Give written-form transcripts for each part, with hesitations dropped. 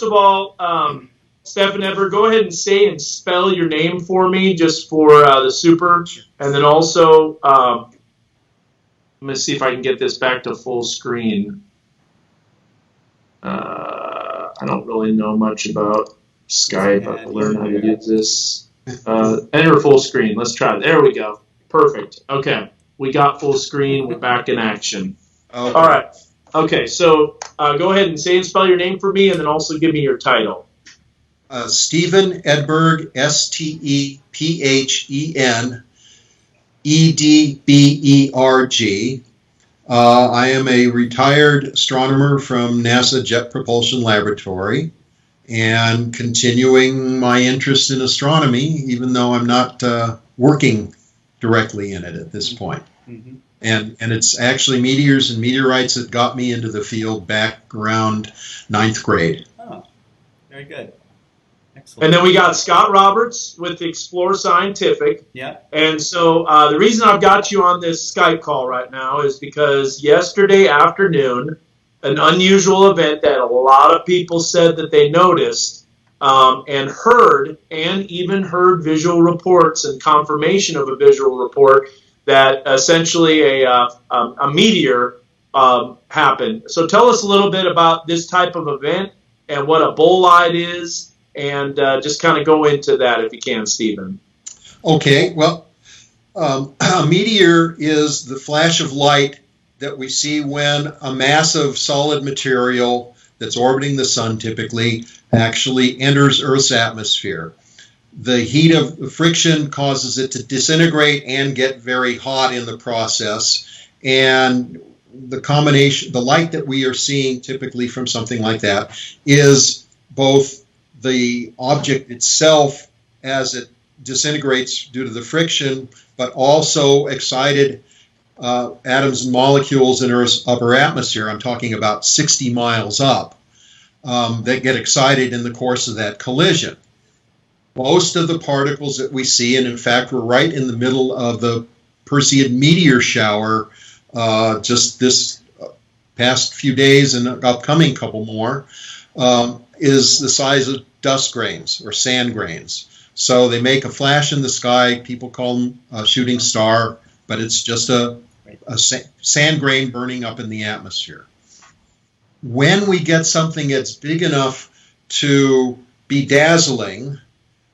first of all, Steph and Edberg, go ahead and say and spell your name for me, just for the super. And then also, I'm going to see if I can get this back to full screen. I don't really know much about Skype. I've learned how to use this. Enter full screen. Let's try it. There we go. Perfect. Okay. We got full screen. We're back in action. Okay. All right. Okay. So go ahead and say and spell your name for me, and then also give me your title. Stephen Edberg, Stephen I am a retired astronomer from NASA Jet Propulsion Laboratory and continuing my interest in astronomy, even though I'm not working directly in it at this point. Mm-hmm. And it's actually meteors and meteorites that got me into the field back around 9th grade. Oh, very good. Excellent. And then we got Scott Roberts with Explore Scientific. Yeah. And so the reason I've got you on this Skype call right now is because yesterday afternoon, an unusual event that a lot of people said that they noticed and heard, and even heard visual reports and confirmation of a visual report that essentially a meteor happened. So tell us a little bit about this type of event and what a bolide is. And just kind of go into that if you can, Stephen. Okay, well, a meteor is the flash of light that we see when a massive solid material that's orbiting the sun typically actually enters Earth's atmosphere. The heat of the friction causes it to disintegrate and get very hot in the process. And the combination, the light that we are seeing typically from something like that is both the object itself as it disintegrates due to the friction, but also excited atoms and molecules in Earth's upper atmosphere. I'm talking about 60 miles up that get excited in the course of that collision. Most of the particles that we see, and in fact we're right in the middle of the Perseid meteor shower just this past few days and upcoming couple more, is the size of dust grains or sand grains. So they make a flash in the sky. People call them a shooting star, but it's just a sand grain burning up in the atmosphere. When we get something that's big enough to be dazzling,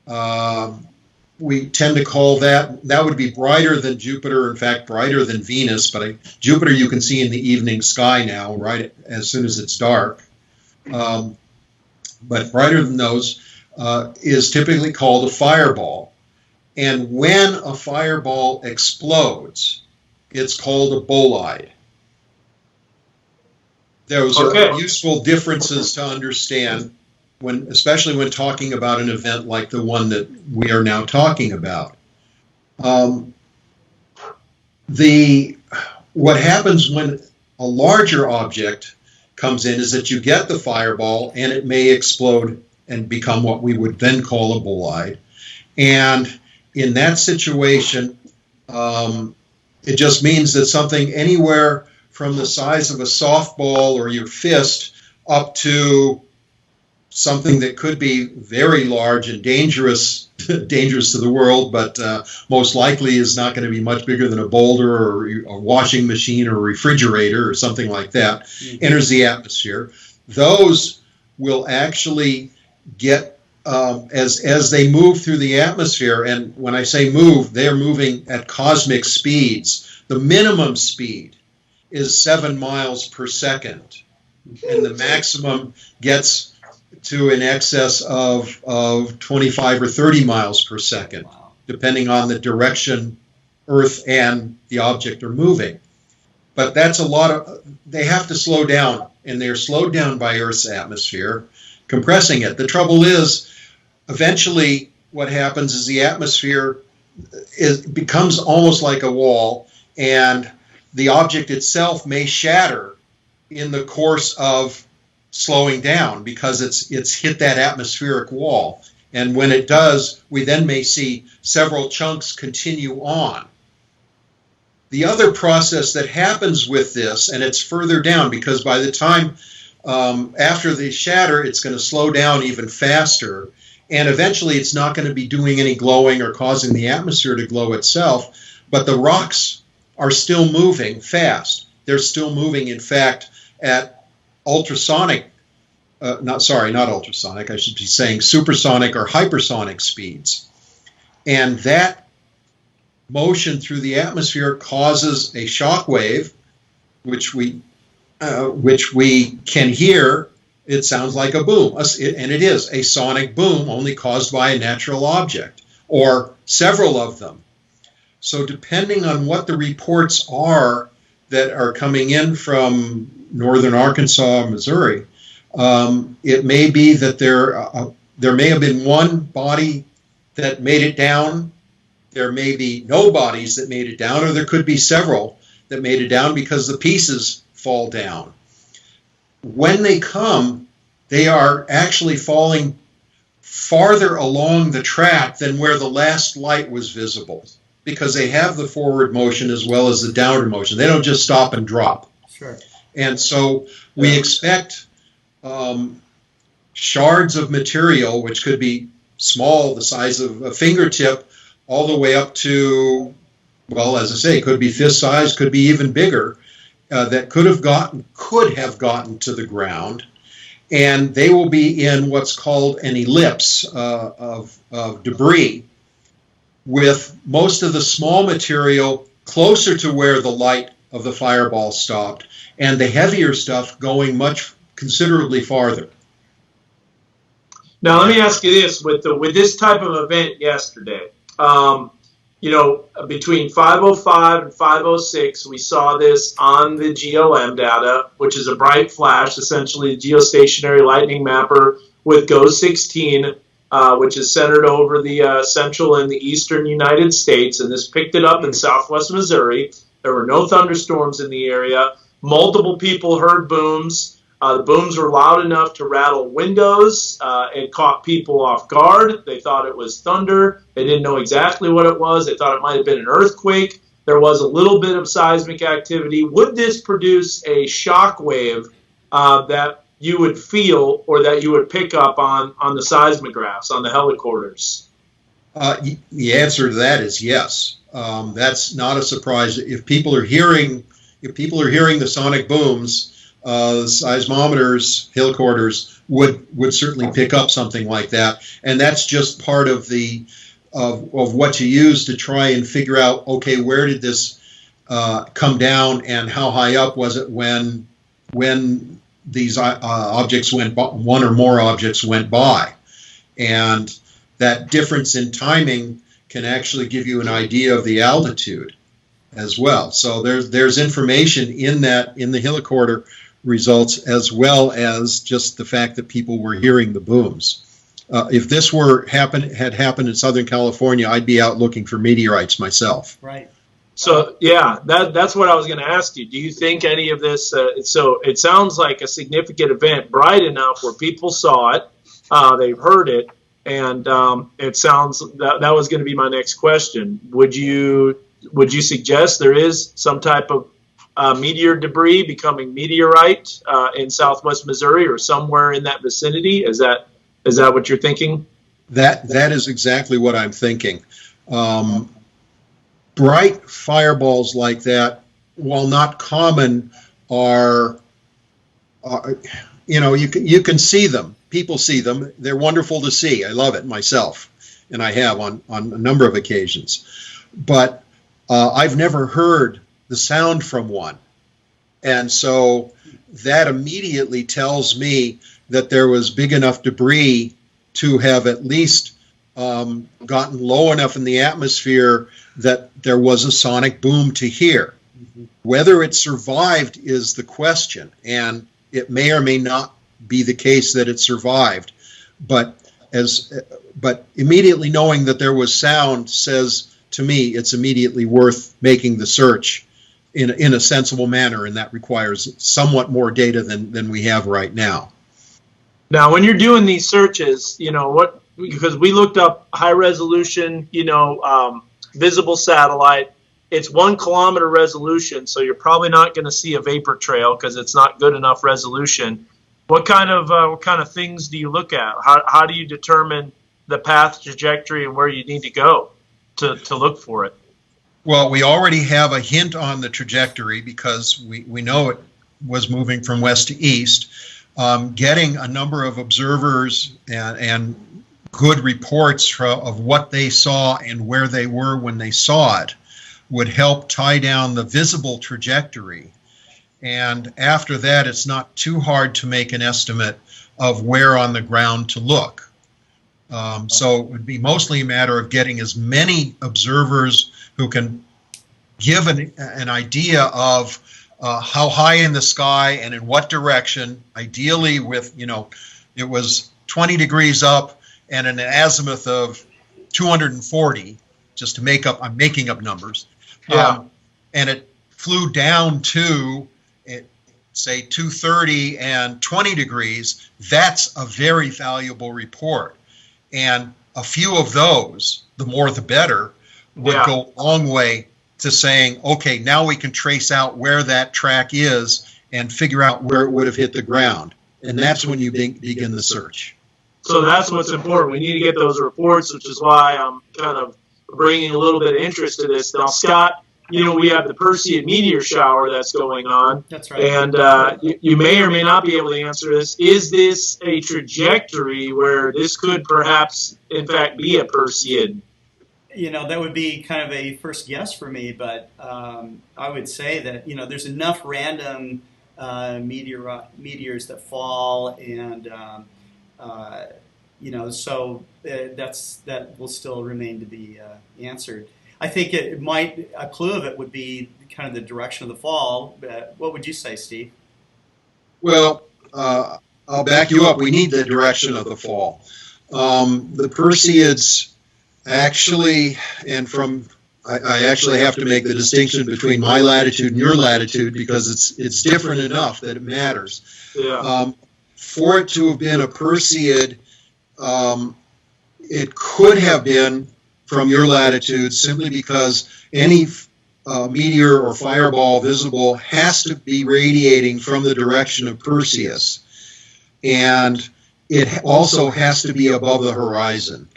we tend to call that would be brighter than Jupiter, in fact, brighter than Venus, but Jupiter you can see in the evening sky now, right as soon as it's dark. But brighter than those is typically called a fireball. And when a fireball explodes, it's called a bolide. Those are useful differences to understand, especially when talking about an event like the one that we are now talking about. What happens when a larger object comes in is that you get the fireball and it may explode and become what we would then call a bolide. And in that situation, it just means that something anywhere from the size of a softball or your fist up to something that could be very large and dangerous to the world, but most likely is not going to be much bigger than a boulder or a washing machine or a refrigerator or something like that, enters the atmosphere. Those will actually get, as they move through the atmosphere, and when I say move, they're moving at cosmic speeds. The minimum speed is 7 miles per second, and the maximum gets to in excess of 25 or 30 miles per second, depending on the direction Earth and the object are moving. But that's they have to slow down, and they're slowed down by Earth's atmosphere, compressing it. The trouble is, eventually what happens is the atmosphere becomes almost like a wall, and the object itself may shatter in the course of slowing down because it's hit that atmospheric wall. And when it does, we then may see several chunks continue on. The other process that happens with this, and it's further down because by the time After they shatter, it's going to slow down even faster. And eventually it's not going to be doing any glowing or causing the atmosphere to glow itself. But the rocks are still moving fast. They're still moving, in fact, at ultrasonic, not ultrasonic, I should be saying supersonic or hypersonic speeds. And that motion through the atmosphere causes a shock wave, which we can hear. It sounds like a boom, and it is a sonic boom, only caused by a natural object, or several of them. So depending on what the reports are that are coming in from northern Arkansas, Missouri, it may be that there may have been one body that made it down. There may be no bodies that made it down, or there could be several that made it down because the pieces fall down. When they come, they are actually falling farther along the track than where the last light was visible, because they have the forward motion as well as the downward motion. They don't just stop and drop. Sure. And so we expect shards of material, which could be small, the size of a fingertip, all the way up to, well, as I say, could be fist size, could be even bigger, that could have gotten to the ground, and they will be in what's called an ellipse of debris, with most of the small material closer to where the light of the fireball stopped, and the heavier stuff going considerably farther. Now, let me ask you this: with this type of event yesterday, between 5:05 and 5:06, we saw this on the GLM data, which is a bright flash, essentially a geostationary lightning mapper with GO16, which is centered over the central and the eastern United States, and this picked it up in southwest Missouri. There were no thunderstorms in the area. Multiple people heard booms. The booms were loud enough to rattle windows. It caught people off guard. They thought it was thunder. They didn't know exactly what it was. They thought it might have been an earthquake. There was a little bit of seismic activity. Would this produce a shock wave that you would feel or that you would pick up on the seismographs, on the helicorders? The answer to that is yes. That's not a surprise. If people are hearing the sonic booms, seismometers, helicorders would certainly pick up something like that, and that's just part of of what you use to try and figure out, okay, where did this come down, and how high up was it when these objects went by, one or more objects went by, and that difference in timing can actually give you an idea of the altitude as well. So there's information in the helicorder results, as well as just the fact that people were hearing the booms. If this had happened in Southern California, I'd be out looking for meteorites myself. Right. So yeah, that's what I was going to ask you. Do you think any of this? So it sounds like a significant event, bright enough where people saw it, they've heard it, and it sounds that was going to be my next question. Would you suggest there is some type of meteor debris becoming meteorite in southwest Missouri or somewhere in that vicinity? Is that what you're thinking? That is exactly what I'm thinking. Bright fireballs like that, while not common, are you can see them. People see them. They're wonderful to see. I love it myself, and I have on a number of occasions. But I've never heard the sound from one. And so that immediately tells me that there was big enough debris to have at least gotten low enough in the atmosphere that there was a sonic boom to hear. Mm-hmm. Whether it survived is the question, and it may or may not be the case that it survived. But immediately knowing that there was sound says to me it's immediately worth making the search in a sensible manner, and that requires somewhat more data than we have right now. Now, when you're doing these searches, because we looked up high resolution, visible satellite, it's 1 kilometer resolution, so you're probably not going to see a vapor trail because it's not good enough resolution. What kind of things do you look at? How do you determine the path, trajectory, and where you need to go to look for it? Well, we already have a hint on the trajectory because we know it was moving from west to east. Getting a number of observers and good reports of what they saw and where they were when they saw it would help tie down the visible trajectory. And after that, it's not too hard to make an estimate of where on the ground to look. So it would be mostly a matter of getting as many observers who can give an idea of how high in the sky and in what direction, ideally with, it was 20 degrees up and an azimuth of 240, just to make up, I'm making up numbers. Yeah. And it flew down to, say, 230 and 20 degrees. That's a very valuable report. And a few of those, the more the better, would go a long way to saying, okay, now we can trace out where that track is and figure out where it would have hit the ground. And that's when you begin the search. So that's what's important. We need to get those reports, which is why I'm kind of bringing a little bit of interest to this. Now, Scott, we have the Perseid meteor shower that's going on. That's right. And you may or may not be able to answer this. Is this a trajectory where this could perhaps, in fact, be a Perseid? That would be kind of a first guess for me, but I would say that, there's enough random meteors that fall, and, so that will still remain to be answered. I think a clue of it would be kind of the direction of the fall. What would you say, Steve? Well, I'll back you up. We need the direction of the fall. The Perseids actually, I actually have to make the distinction between my latitude and your latitude because it's different enough that it matters. Yeah. For it to have been a Perseid, it could have been from your latitude simply because any meteor or fireball visible has to be radiating from the direction of Perseus. And it also has to be above the horizon.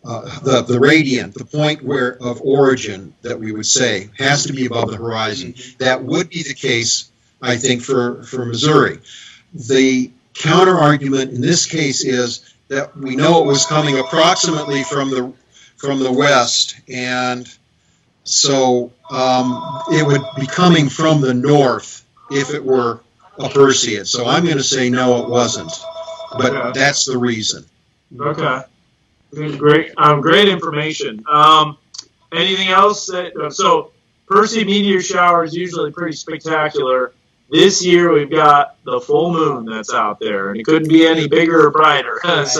The radiant, the point of origin that we would say, has to be above the horizon. That would be the case, I think, for Missouri. The counter-argument in this case is that we know it was coming approximately from the west, and so it would be coming from the north if it were a Perseid. So I'm going to say no, it wasn't, but that's the reason. Okay. Great, great information. Anything else? So Perseid meteor shower is usually pretty spectacular. This year we've got the full moon that's out there, and it couldn't be any bigger or brighter. What's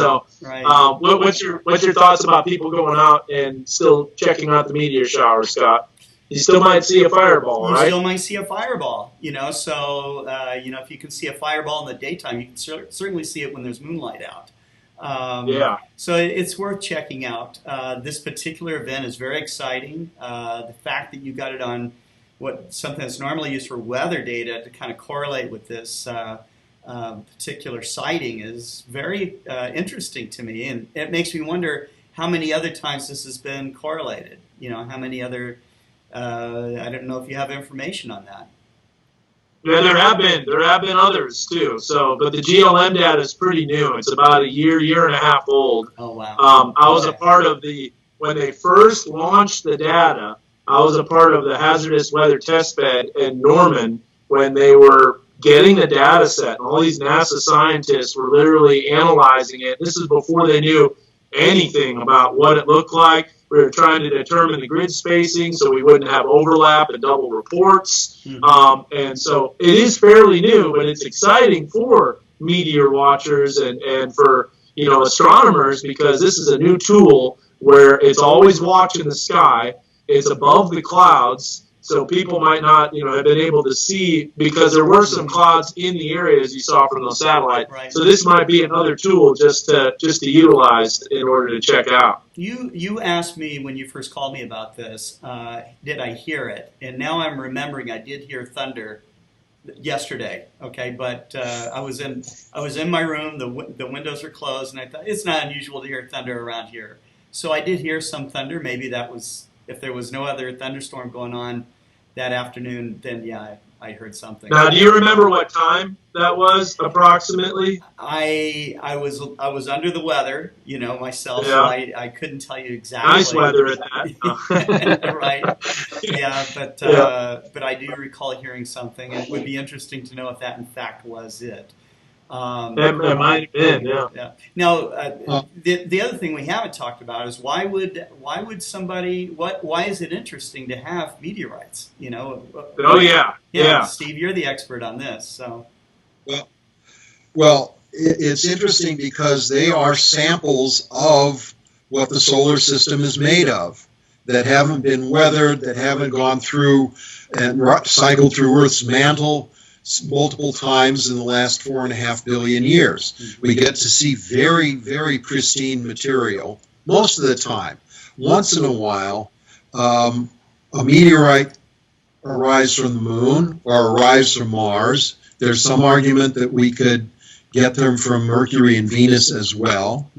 your thoughts about people going out and still checking out the meteor shower, Scott? You still might see a fireball, right? You still might see a fireball, So, if you can see a fireball in the daytime, you can certainly see it when there's moonlight out. So it's worth checking out. This particular event is very exciting. The fact that you got it on something that's normally used for weather data to kind of correlate with this particular sighting is very interesting to me, and it makes me wonder how many other times this has been correlated. How many other I don't know if you have information on that. Yeah, there have been others too. But the GLM data is pretty new. It's about a year and a half old. Oh wow! I was a part of when they first launched the data. I was a part of the hazardous weather testbed in Norman when they were getting the data set. And all these NASA scientists were literally analyzing it. This is before they knew anything about what it looked like. We were trying to determine the grid spacing so we wouldn't have overlap and double reports. And so it is fairly new, but it's exciting for meteor watchers and for astronomers because this is a new tool where it's always watching the sky. It's above the clouds, so people might not, have been able to see because there were some clouds in the area as you saw from the satellite. Right. So this might be another tool just to utilize in order to check out. You asked me when you first called me about this, did I hear it? And now I'm remembering I did hear thunder yesterday. Okay, but I was in my room. The windows are closed, and I thought it's not unusual to hear thunder around here. So I did hear some thunder. Maybe that was, if there was no other thunderstorm going on that afternoon, then yeah, I heard something. Now, do you remember what time that was approximately? I was under the weather, myself, Yeah. so I couldn't tell you exactly. Nice weather at that. Right. Yeah, but I do recall hearing something. It would be interesting to know if that in fact was it. It might have been, yeah. Now, the other thing we haven't talked about is why is it interesting to have meteorites? Oh yeah. Steve, you're the expert on this, so. Well, it's interesting because they are samples of what the solar system is made of, that haven't been weathered, that haven't gone through and cycled through Earth's mantle multiple times in the last 4.5 billion years. We get to see very, very pristine material most of the time. Once in a while, a meteorite arrives from the moon or arrives from Mars. There's some argument that we could get them from Mercury and Venus as well.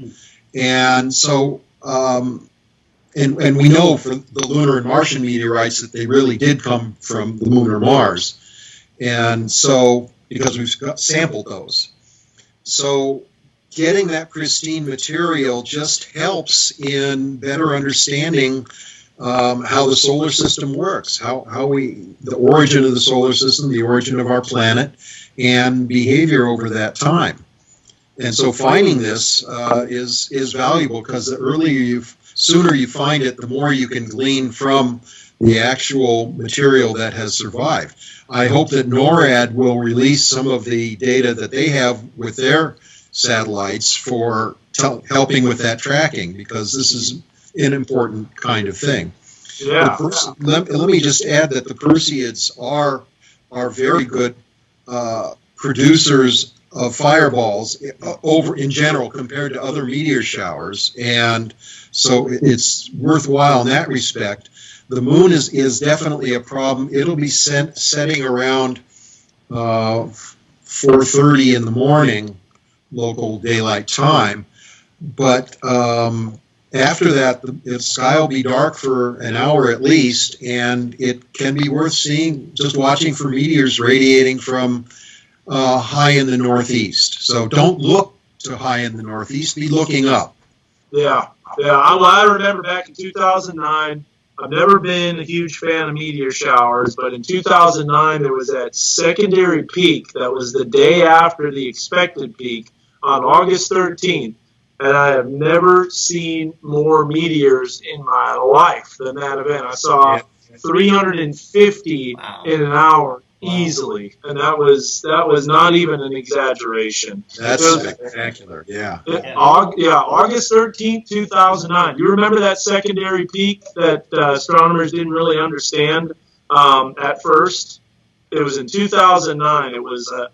And so, and we know for the lunar and Martian meteorites that they really did come from the moon or Mars. And so, because we've sampled those. So getting that pristine material just helps in better understanding how the solar system works, the origin of the solar system, the origin of our planet, and behavior over that time. And so finding this is valuable because the sooner you find it, the more you can glean from the actual material that has survived. I hope that NORAD will release some of the data that they have with their satellites for helping with that tracking, because this is an important kind of thing. Yeah. Let me just add that the Perseids are very good producers of fireballs over in general compared to other meteor showers, and so it's worthwhile in that respect. The moon is definitely a problem. It'll be setting around 4:30 in the morning, local daylight time. But after that, the sky will be dark for an hour at least, and it can be worth seeing, just watching for meteors radiating from high in the northeast. So don't look to high in the northeast, be looking up. Yeah. I remember back in 2009, I've never been a huge fan of meteor showers, but in 2009 there was that secondary peak that was the day after the expected peak on August 13th, and I have never seen more meteors in my life than that event. I saw 350 in an hour easily, and that was not even an exaggeration. That's spectacular. Yeah. August 13th, 2009. You remember that secondary peak that astronomers didn't really understand at first? It was in 2009. There was a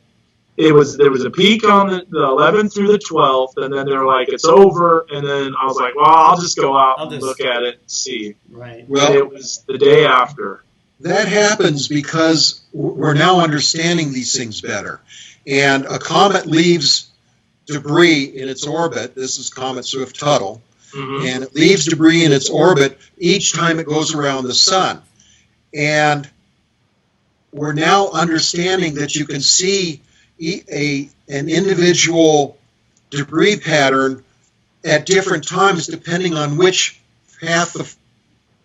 peak on the 11th through the 12th, and then they were like, it's over. And then I was like, well, I'll just go out and look at it and see. Right. Well, and it was the day after. That happens because we're now understanding these things better. And a comet leaves debris in its orbit. This is Comet Swift-Tuttle. Mm-hmm. And it leaves debris in its orbit each time it goes around the sun. And we're now understanding that you can see an individual debris pattern at different times depending on which path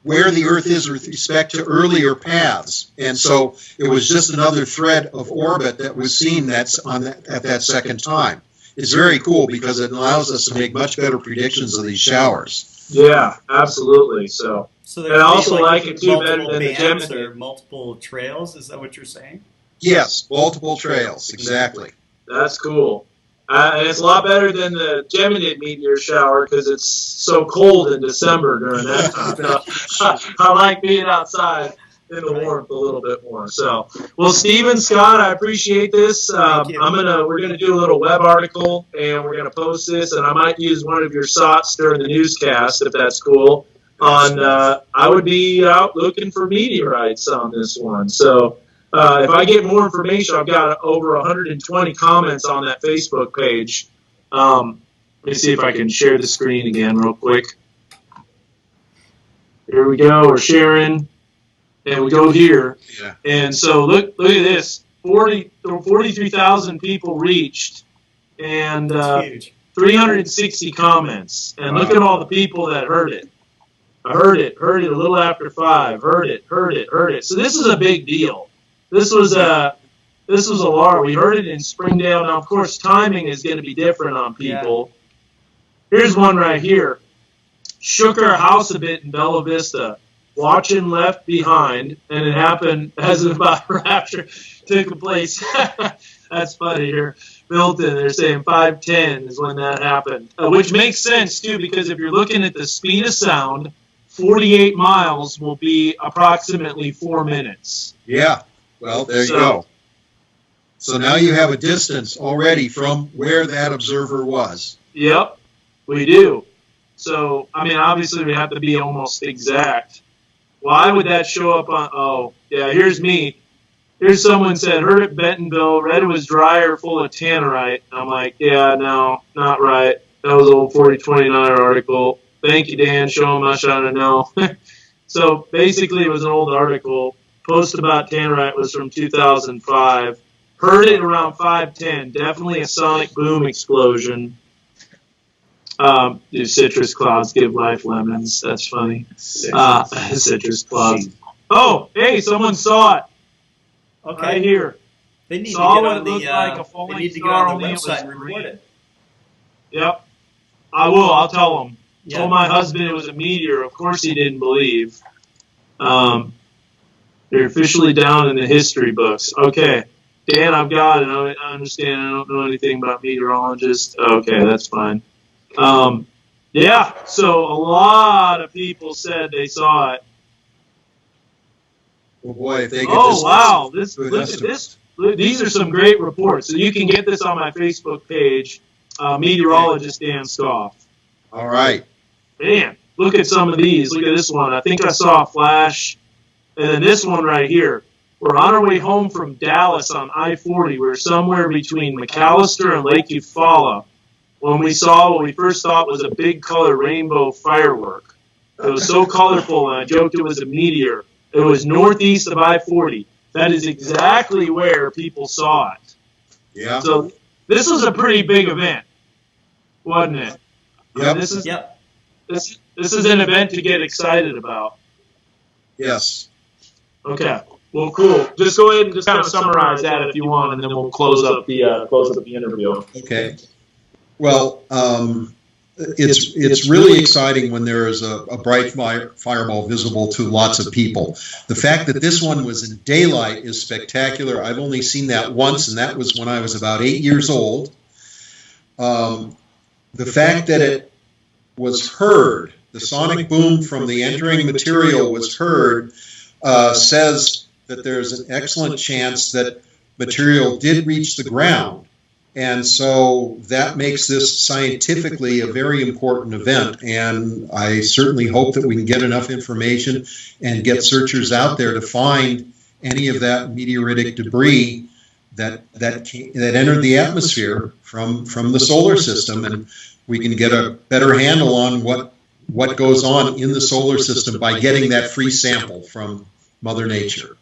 where the Earth is with respect to earlier paths. And so it was just another thread of orbit that was seen at that second time. It's very cool because it allows us to make much better predictions of these showers. Yeah, absolutely. So and I also like it too better than the bands or multiple trails. Is that what you're saying? Yes, multiple trails, exactly. That's cool. And it's a lot better than the Geminid meteor shower because it's so cold in December during that time. I like being outside in the warmth a little bit more. So, well, Steve and Scott, I appreciate this. We're gonna do a little web article and we're gonna post this, and I might use one of your shots during the newscast if that's cool. I would be out looking for meteorites on this one. So if I get more information, I've got over 120 comments on that Facebook page. Let me see if I can share the screen again real quick. Here we go. We're sharing, and we go here. Yeah. And so look at this. 43,000 people reached, and 360 comments. And look at all the people that heard it. I heard it a little after 5. Heard it. So this is a big deal. This was a lot. We heard it in Springdale. Now, of course, timing is going to be different on people. Yeah. Here's one right here. Shook our house a bit in Bella Vista. Watching Left Behind, and it happened as about rapture took place. That's funny here. Milton, they're saying 5:10 is when that happened, which makes sense too, because if you're looking at the speed of sound, 48 miles will be approximately 4 minutes. Yeah. Well, there you go. So now you have a distance already from where that observer was. Yep, we do. So, I mean, obviously we have to be almost exact. Why would that show up on, oh, yeah, here's me. Here's someone said, heard it Bentonville, read it was dry or full of tannerite. I'm like, yeah, no, not right. That was an old 4029 article. Thank you, Dan. Show them I should have known. So basically it was an old article. Post about tannerite was from 2005. Heard it around 5:10. Definitely a sonic boom explosion. Do citrus clouds give life lemons? That's funny. Citrus clouds. Oh, hey, someone saw it. Okay, right here. They need saw to get what on it looked like a falling they need to get star, on the only it website was and report it. Yep. I will. I'll tell them. Yeah. Told my husband it was a meteor. Of course he didn't believe. They're officially down in the history books. Okay. Dan, I've got it. I understand. I don't know anything about meteorologists. Okay, that's fine. Yeah, so a lot of people said they saw it. Well, boy, if they get oh, wow. Look at this. These are some great reports. So you can get this on my Facebook page, Meteorologist Dan Skoff. All right. Man, look at some of these. Look at this one. I think I saw a flash. And then this one right here. We're on our way home from Dallas on I-40. We're somewhere between McAllister and Lake Eufaula when we saw what we first thought was a big color rainbow firework. It was so colorful, and I joked it was a meteor. It was northeast of I-40. That is exactly where people saw it. Yeah. So this was a pretty big event, wasn't it? Yep. This is an event to get excited about. Yes. Okay. Well, cool. Just go ahead and just kind of summarize that if you want, and then we'll close up the interview. Okay. Well, it's really exciting when there is a bright fireball visible to lots of people. The fact that this one was in daylight is spectacular. I've only seen that once, and that was when I was about 8 years old. The fact that it was heard, the sonic boom from the entering material was heard, says that there's an excellent chance that material did reach the ground. And so that makes this scientifically a very important event. And I certainly hope that we can get enough information and get searchers out there to find any of that meteoritic debris that entered the atmosphere from the solar system, and we can get a better handle on what goes on in the solar system by getting that free sample from Mother Nature.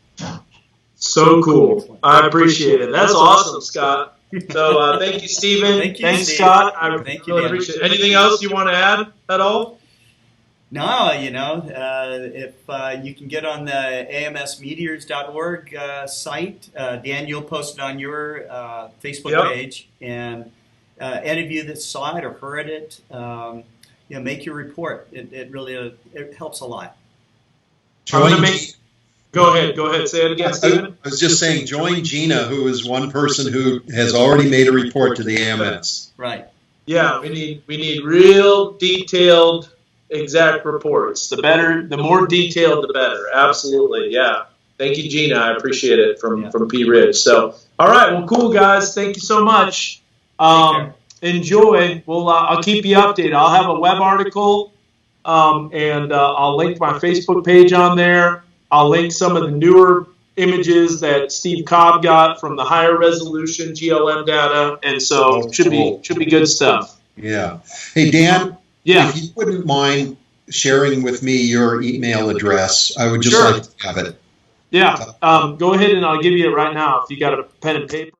So cool. I appreciate it. That's awesome, Scott. So thank you, Stephen. Thanks, Steve. Scott. I really appreciate it. Anything else you want to add at all? No, if you can get on the amsmeteors.org site, Dan, you'll post it on your Facebook page, and any of you that saw it or heard it, make your report. It really it helps a lot. Go ahead. Say it again, Stephen. I was just saying, join Gina, who is one person who has already made a report to the AMS. Right. Yeah, we need real detailed, exact reports. The more detailed, the better. Absolutely, yeah. Thank you, Gina. I appreciate it from P. Ridge. So, all right, well, cool, guys. Thank you so much. Enjoy. I'll keep you updated. I'll have a web article, and I'll link my Facebook page on there. I'll link some of the newer images that Steve Cobb got from the higher resolution GLM data, and so should be good stuff. Yeah. Hey, Dan. Yeah. If you wouldn't mind sharing with me your email address, I would just like to have it. Yeah. Go ahead and I'll give you it right now if you got a pen and paper.